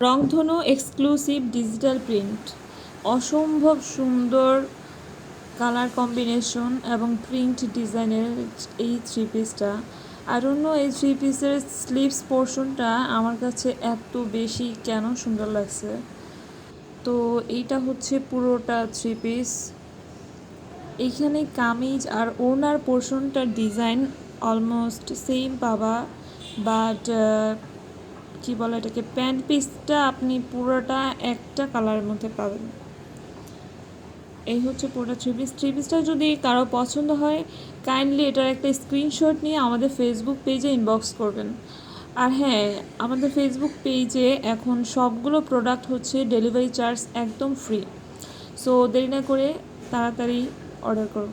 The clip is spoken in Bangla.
রংধনু এক্সক্লুসিভ ডিজিটাল প্রিন্ট, অসম্ভব সুন্দর কালার কম্বিনেশন এবং প্রিন্ট ডিজাইনের এই থ্রি পিসটা। আর অন্য এই থ্রি পিসের স্লিভস পোর্শনটা আমার কাছে এত বেশি কেন সুন্দর লাগছে। তো এইটা হচ্ছে পুরোটা থ্রি পিস। এইখানে কামিজ আর ওনার পোর্শনটার ডিজাইন অলমোস্ট সেম পাবা, বাট কি বলে এটাকে, প্যান্ট পিসটা আপনি পুরোটা একটা কালারের মধ্যে পাবেন। এই হচ্ছে পুরোটা থ্রি পিসটা যদি কারো পছন্দ হয় কাইন্ডলি এটার একটা স্ক্রিনশট নিয়ে আমাদের ফেসবুক পেজে ইনবক্স করবেন। আর হ্যাঁ, আমাদের ফেসবুক পেজে এখন সবগুলো প্রোডাক্ট হচ্ছে ডেলিভারি চার্জ একদম ফ্রি। সো দেরি না করে তাড়াতাড়ি অর্ডার করুন।